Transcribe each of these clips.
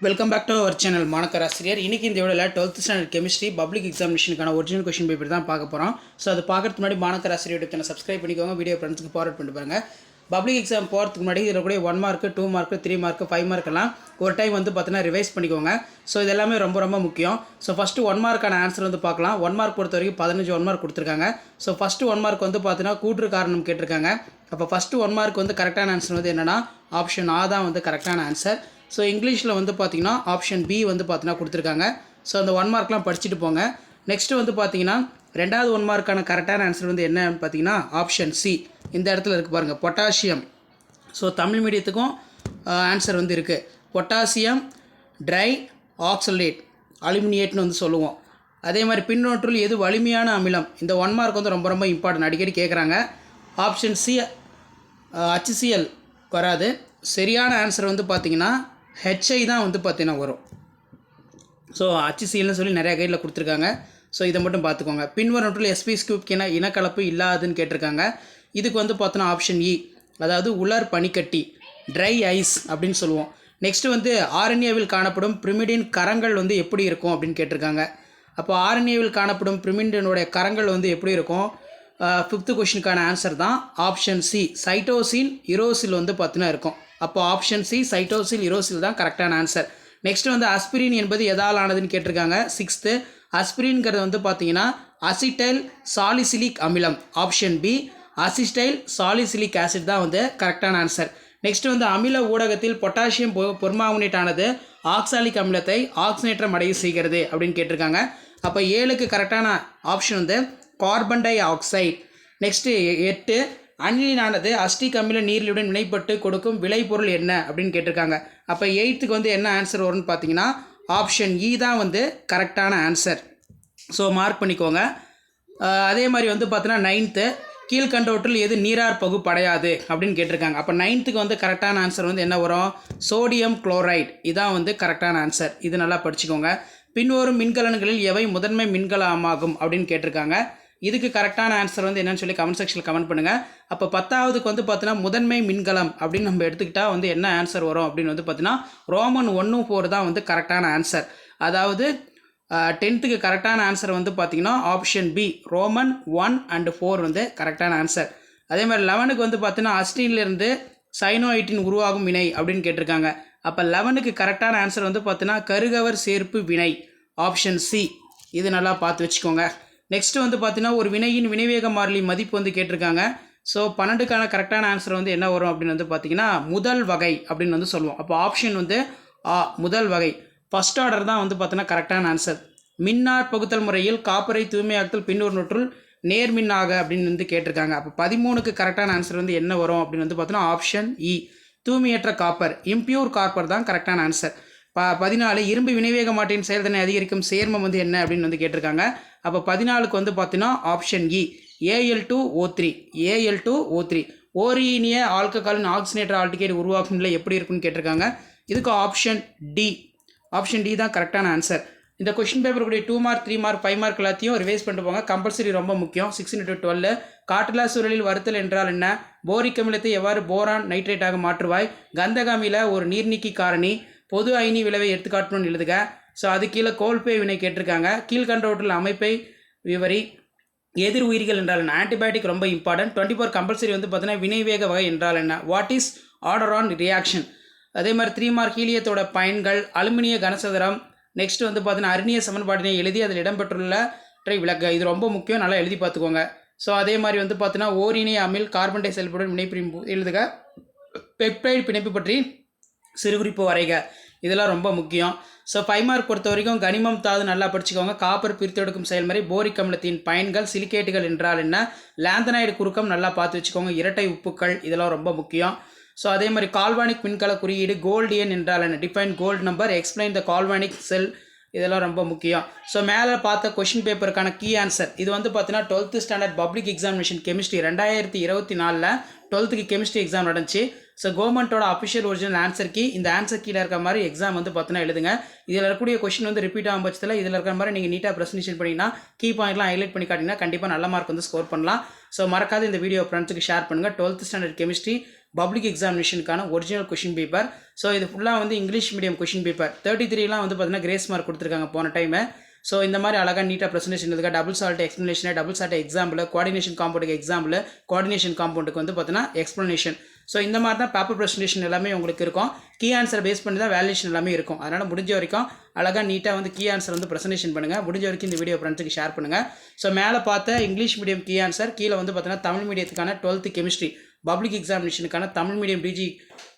Welcome back to our channel Manakkar Asiriyar. இன்றைக்கி இந்த வீடியோவில் 12th ஸ்டாண்டர்ட் கெமிஸ்ட்ரி பப்ளிக் எக்ஸாமினேஷனுக்கான ஒரிஜினல் கொஷின் பேப்பர் தான் பார்க்க போகிறோம். ஸோ அது பார்க்கறதுக்கு முன்னாடி மாணக்கர் ஆசிரியர் சேனல் சப்ஸ்கிரைப் பண்ணிக்கோங்க, வீடியோ ஃப்ரெண்ட்ஸுக்கு ஃபார்வர்ட் பண்ணி பாருங்கள். பப்ளிக் எக்ஸாம் போகிறதுக்கு முன்னாடி இதில் கூட 1 மார்க் 2 மார்க் 3 மார்க் 5 மார்க்கெல்லாம் ஒரு டைம் வந்து பார்த்தீங்கன்னா ரிவைஸ் பண்ணிக்கோங்க. ஸோ இது எல்லாமே ரொம்ப முக்கியம். ஸோ ஃபஸ்ட்டு 1 மார்க்கான ஆன்சர் வந்து பார்க்கலாம். 1 மார்க் பொறுத்த வரைக்கும் 15 1 மார்க் கொடுத்துருக்காங்க. ஸோ ஃபஸ்ட்டு 1 மார்க் வந்து பார்த்தீங்கன்னா கூற்று காரணம் கேட்டிருக்காங்க. அப்போ ஃபஸ்ட்டு 1 மார்க் வந்து கரெக்டான ஆன்சர் வந்து என்னென்னா ஆப்ஷன் ஆ தான் வந்து கரெக்டான ஆன்சர். ஸோ இங்கிலீஷில் வந்து பார்த்தீங்கன்னா ஆப்ஷன் பி வந்து பார்த்தீங்கன்னா கொடுத்துருக்காங்க. ஸோ அந்த 1 மார்க்லாம் படிச்சுட்டு போங்க. நெக்ஸ்ட்டு வந்து பார்த்தீங்கன்னா ரெண்டாவது 1 மார்க்கான கரெக்டான ஆன்சர் வந்து என்னன்னு பார்த்தீங்கன்னா ஆப்ஷன் சி. இந்த இடத்துல இருக்குது பாருங்கள், பொட்டாசியம். ஸோ தமிழ் மீடியத்துக்கும் ஆன்சர் வந்து இருக்குது. பொட்டாசியம் ட்ரை ஆக்சலேட் அலுமினியேட்னு வந்து சொல்லுவோம். அதே மாதிரி பின்னொற்றில் எது வலிமையான அமிலம், இந்த 1 மார்க் வந்து ரொம்ப இம்பார்ட்டன்ட், அடிக்கடி கேட்குறாங்க. ஆப்ஷன் சி HCl வராது. சரியான ஆன்சர் வந்து பார்த்திங்கன்னா ஹெச்ஐ தான் வந்து பார்த்திங்கன்னா வரும். ஸோ HClன்னு சொல்லி நிறையா கைடில் கொடுத்துருக்காங்க. ஸோ இதை மட்டும் பார்த்துக்கோங்க. பின்வரொன்றில் sp3 கியூப்க்கு இனக்கலப்பு இல்லாதுன்னு கேட்டிருக்காங்க. இதுக்கு வந்து பார்த்தோன்னா ஆப்ஷன் இ, அதாவது உலர் பனிக்கட்டி, ட்ரை ஐஸ் அப்படின்னு சொல்லுவோம். நெக்ஸ்ட்டு வந்து ஆர்என்ஏவில் காணப்படும் பிரிமிடின் கரங்கள் வந்து எப்படி இருக்கும் அப்படின்னு கேட்டிருக்காங்க. அப்போ ஆர்என்ஏவில் காணப்படும் பிரிமிடினுடைய கரங்கள் வந்து எப்படி இருக்கும்? 5th கொஷினுக்கான ஆன்சர் தான் ஆப்ஷன் சி, சைட்டோசில் யுரோசில் வந்து பார்த்தீங்கன்னா இருக்கும். அப்போ ஆப்ஷன் சி சைட்டோசில் யுரோசில் தான் கரெக்டான ஆன்சர். நெக்ஸ்ட்டு வந்து அஸ்பிரின் என்பது எதால் ஆனதுன்னு கேட்டிருக்காங்க. 6th அஸ்பிரின்கிறது வந்து பார்த்தீங்கன்னா அசிட்டைல் சாலிசிலிக் அமிலம், option B acetyl salicylic acid தான் வந்து கரெக்டான ஆன்சர். நெக்ஸ்ட்டு வந்து அமில ஊடகத்தில் பொட்டாசியம் பெர்மாங்கனேட் ஆனது ஆக்சாலிக் அமிலத்தை ஆக்சினேற்றம் அடைய செய்கிறது அப்படின்னு கேட்டிருக்காங்க. அப்போ 7க்கு கரெக்டான ஆப்ஷன் வந்து கார்பன் டை ஆக்சைடு. நெக்ஸ்ட்டு 8 அனிலினானது அஸ்டிக் அமில நீரிலுடன் வினைப்பட்டு கொடுக்கும் விளைபொருள் என்ன அப்படின்னு கேட்டிருக்காங்க. அப்போ 8க்கு வந்து என்ன ஆன்சர் வரும்னு பார்த்தீங்கன்னா ஆப்ஷன் இ தான் வந்து கரெக்டான ஆன்சர். ஸோ மார்க் பண்ணிக்கோங்க. அதே மாதிரி வந்து பார்த்தீங்கன்னா 9th கீழ்கண்டவற்றில் எது நீரார் பகுப்படையாது அப்படின்னு கேட்டிருக்காங்க. அப்போ 9க்கு வந்து கரெக்டான ஆன்சர் வந்து என்ன வரும்? சோடியம் குளோரைடு, இதான் வந்து கரெக்டான ஆன்சர். இது நல்லா படிச்சுக்கோங்க. பின்வரும் மின்கலன்களில் எவை முதன்மை மின்கலமாகும் அப்படின்னு கேட்டிருக்காங்க. இதுக்கு கரெக்டான ஆன்சர் வந்து என்னன்னு சொல்லி கமெண்ட் செக்ஷனில் கமெண்ட் பண்ணுங்கள். அப்போ 10வதுக்கு வந்து பார்த்தீங்கன்னா முதன்மை மின்கலம் அப்படின்னு நம்ம எடுத்துக்கிட்டால் வந்து என்ன ஆன்சர் வரும் அப்படின்னு வந்து பார்த்தீங்கன்னா ரோமன் 1-4 தான் வந்து கரெக்டான ஆன்சர். அதாவது 10க்கு கரெக்டான ஆன்சர் வந்து பார்த்தீங்கன்னா ஆப்ஷன் பி ரோமன் 1 and 4 வந்து கரெக்டான ஆன்சர். அதே மாதிரி 11க்கு வந்து பார்த்தீங்கன்னா அஸ்டின்லேருந்து சைனோயிட்டின் உருவாகும் வினை அப்படின்னு கேட்டிருக்காங்க. அப்போ 11க்கு கரெக்டான ஆன்சர் வந்து பார்த்தீங்கன்னா கருகவர் சேர்ப்பு வினை, ஆப்ஷன் சி. இது நல்லா பார்த்து வச்சுக்கோங்க. நெக்ஸ்ட்டு வந்து பார்த்தீங்கன்னா ஒரு வினையின் வினைவேக மாறிலி மதிப்பு வந்து கேட்டிருக்காங்க. ஸோ 12க்கான கரெக்டான ஆன்சர் வந்து என்ன வரும் அப்படின்னு வந்து பார்த்தீங்கன்னா முதல் வகை அப்படின்னு வந்து சொல்லுவோம். அப்போ ஆப்ஷன் வந்து முதல் வகை, ஃபஸ்ட் ஆர்டர் தான் வந்து பார்த்தீங்கன்னா கரெக்டான ஆன்சர். மின்னார் பகுத்தல் முறையில் காப்பரை தூய்மையாக்குதல் பின்னொருநூற்றுள் நேர்மின்னாக அப்படின்னு வந்து கேட்டிருக்காங்க. அப்போ 13க்கு கரெக்டான ஆன்சர் வந்து என்ன வரும் அப்படின்னு வந்து பார்த்தீங்கன்னா ஆப்ஷன் இ தூய்மையற்ற காப்பர், இம்பியூர் காப்பர் தான் கரெக்டான ஆன்சர். 14 இரும்பு வினைவேக மாற்றின் செயல்திறனை அதிகரிக்கும் சேர்மம் வந்து என்ன அப்படின்னு வந்து கேட்டிருக்காங்க. அப்போ 14க்கு வந்து பார்த்தீங்கன்னா ஆப்ஷன் இ Al2O3, Al2O3 ஓரியனிய ஆல்கஹாலின் ஆக்சினேட்டர் ஆல்டிகேட் உருவாக்கும் நிலை எப்படி இருக்குன்னு கேட்டிருக்காங்க. இதுக்கு ஆப்ஷன் டி தான் கரெக்டான ஆன்சர். இந்த கொஷின் பேப்பர் கூடிய 2 மார்க் 3 மார்க் 5 மார்க் எல்லாத்தையும் ரிவைஸ் பண்ணிட்டு போங்க. கம்பல்சரி ரொம்ப முக்கியம். 6x12 காற்றில்லா சூழலில் வறுத்தல் என்றால் என்ன? போரிக் அமிலத்தை எவ்வாறு போரான் நைட்ரேட்டாக மாற்றுவாய்? கந்தக அமில ஒரு நீர்நீக்கி காரணி, பொது அயனி விளைவை எடுத்துக்காட்டணும்னு எழுதுக. ஸோ அது கீழே கோல்பே வினை கேட்டிருக்காங்க. கீழ்கண்டவற்றில் அமைப்பை விவரி. எதிர் உயிரிகள் என்றால் என்ன? ஆன்டிபயோட்டிக் ரொம்ப இம்பார்ட்டன்ட். 24 கம்பல்சரி வந்து பார்த்தீங்கன்னா வினைவேக வகை என்றால் என்ன? What is order on reaction? அதே மாதிரி 3 மார்க் ஹீலியத்தோட பயன்கள், அலுமினிய கனசதுரம். நெக்ஸ்ட் வந்து பார்த்தீங்கன்னா அருணிய சமன்பாட்டினை எழுதி அதில் இடம்பெற்றுள்ள விளக்க. இது ரொம்ப முக்கியம், நல்லா எழுதி பார்த்துக்கோங்க. ஸோ அதே மாதிரி வந்து பார்த்தீங்கன்னா ஓரினிய அமில் கார்பன் டை செயல்படும் வினைப்பிரிப்பு எழுதுக. பெப்டைடு பிணைப்பு பற்றி சிறுகுறிப்பு வரைக. இதெல்லாம் ரொம்ப முக்கியம். ஸோ 5 மார்க் பொறுத்த வரைக்கும் கனிமம் தாது நல்லா படிச்சுக்கோங்க. காப்பர் பிரித்தெடுக்கும் செயல்முறை, போரிக் அமிலத்தின் பயன்கள், சிலிகேட்டுகள் என்றால் என்ன, லேந்தனைடு குறுக்கம் நல்லா பார்த்து வச்சுக்கோங்க, இரட்டை உப்புக்கள், இதெல்லாம் ரொம்ப முக்கியம். ஸோ அதே மாதிரி கால்வானிக் மின்கல குறியீடு, கோல்டியன் என்றால் என்ன, define gold number, explain the galvanic cell, இதெல்லாம் ரொம்ப முக்கியம். ஸோ மேலே பார்த்த கொஷின் பேப்பருக்கான கீ ஆன்சர் இது வந்து பார்த்தீங்கன்னா 12th standard public examination chemistry 2024 12க்கு கெமிஸ்ட்ரி எக்ஸாம் நடந்துச்சு. ஸோ கவர்மெண்ட்டோட அஃபிஷியல் ஒரிஜினல் ஆன்சர் கீ, இந்த ஆன்சர் கீழே இருக்க மாதிரி எக்ஸாம் வந்து பார்த்தீங்கன்னா எழுதுங்க. இதில் இருக்கக்கூடிய கொஷின் வந்து ரிப்பீட் ஆகும் பட்சத்தில் இதில் இருக்கிற மாதிரி நீங்கள் நீட்டாக ப்ரெசன்டேஷன் பண்ணிங்கன்னா கீ பாயிண்ட்லாம் ஹைலைட் பண்ணி காட்டிங்கன்னா கண்டிப்பாக நல்ல மார்க் வந்து ஸ்கோர் பண்ணலாம். ஸோ மறக்காத இந்த வீடியோ ஃப்ரெண்ட்ஸுக்கு ஷேர் பண்ணுங்கள். 12th ஸ்டாண்டர்ட் கெமிஸ்ட்ரி பப்ளிக் எக்ஸாமினேஷனுக்கான ஒரிஜினல் கொஷின் பேப்பர். ஸோ இது ஃபுல்லாக வந்து இங்கிலீஷ் மீடியம் கொஷின் பேப்பர். 33லாம் வந்து பார்த்தீங்கன்னா கிரேஸ் மார்க் கொடுத்துருக்காங்க போன டைமு. ஸோ இந்த மாதிரி அழகாக நீட்டாக ப்ரெசன்டேஷன் இருக்கா, double salt explanation, double salt example, coordination காம்பவுண்டுக்கு எக்ஸாம்பிள், கோஆர்டினேஷன் காம்பவுண்டுக்கு வந்து பார்த்தீங்கன்னா எக்ஸ்ப்ளனேஷன். ஸோ இந்த மாதிரி தான் பேப்பர் ப்ரெசன்டேஷன் எல்லாமே உங்களுக்கு இருக்கும். கீ ஆன்சர் பேஸ் பண்ணி தான் வேல்யூஷன் எல்லாமே இருக்கும். அதனால் முடிஞ்ச வரைக்கும் அழகாக நீட்டாக வந்து கீ ஆன்சர் வந்து ப்ரெசன்டேஷன் பண்ணுங்கள். முடிஞ்ச வரைக்கும் இந்த வீடியோ ஃப்ரெண்ட்ஸுக்கு ஷேர் பண்ணுங்கள். ஸோ மேலே பார்த்த இங்கிலீஷ் மீடியம் கீ ஆன்சர், கீழே வந்து பார்த்தீங்கன்னா தமிழ் மீடியத்துக்கான 12th கெமிஸ்ட்ரி பப்ளிக் எக்ஸாமினேஷனுக்கான தமிழ் மீடியம் டிஜி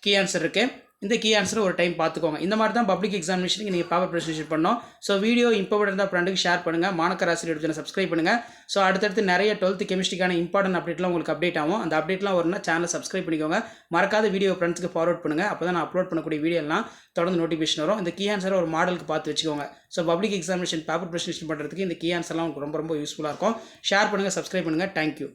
கீ ஆன்சர் இருக்குது. இந்த கீ ஆன்சர் ஒரு டைம் பார்த்துக்கோங்க. இந்த மாதிரி தான் பப்ளிக் எக்ஸாமினேஷனுக்கு நீங்கள் பேப்பர் ப்ரெசன்டேஷன் பண்ணோம். ஸோ வீடியோ இம்பார்ட்டன்ட் இருந்தால் ஃப்ரெண்டுக்கு ஷேர் பண்ணுங்கள். மாணக்கர் ஆசிரியர் சேனலை சப்ஸ்கிரைப் பண்ணுங்கள். ஸோ அடுத்தடுத்து நிறைய 12th கெமிஸ்ட்ரிக்கான இம்பார்ட்டன்ட் அப்டேட்லாம் உங்களுக்கு அப்டேட் ஆகும். அந்த அப்டேட்லாம் வரும்னா சேனலை சப்ஸ்கிரைப் பண்ணிக்கோங்க. மறக்காத வீடியோ ஃப்ரெண்ட்ஸ்க்கு ஃபார்வர்ட் பண்ணுங்கள். அப்போ தான் நான் அப்லோட் பண்ணக்கூடிய வீடியோலாம் தொடர்ந்து நோட்டிஃபிகேஷன் வரும். இந்த கீ ஆன்சரை ஒரு மாடலுக்கு பார்த்து வச்சுக்கோங்க. So public examination paper presentation பண்ணுறதுக்கு இந்த கீ ஆன்சர்லாம் உங்களுக்கு ரொம்ப ரொம்ப யூஸ்ஃபுல்லாக இருக்கும். ஷேர் பண்ணுங்கள், சப்ஸ்கிரைப் பண்ணுங்கள். தேங்க்யூ.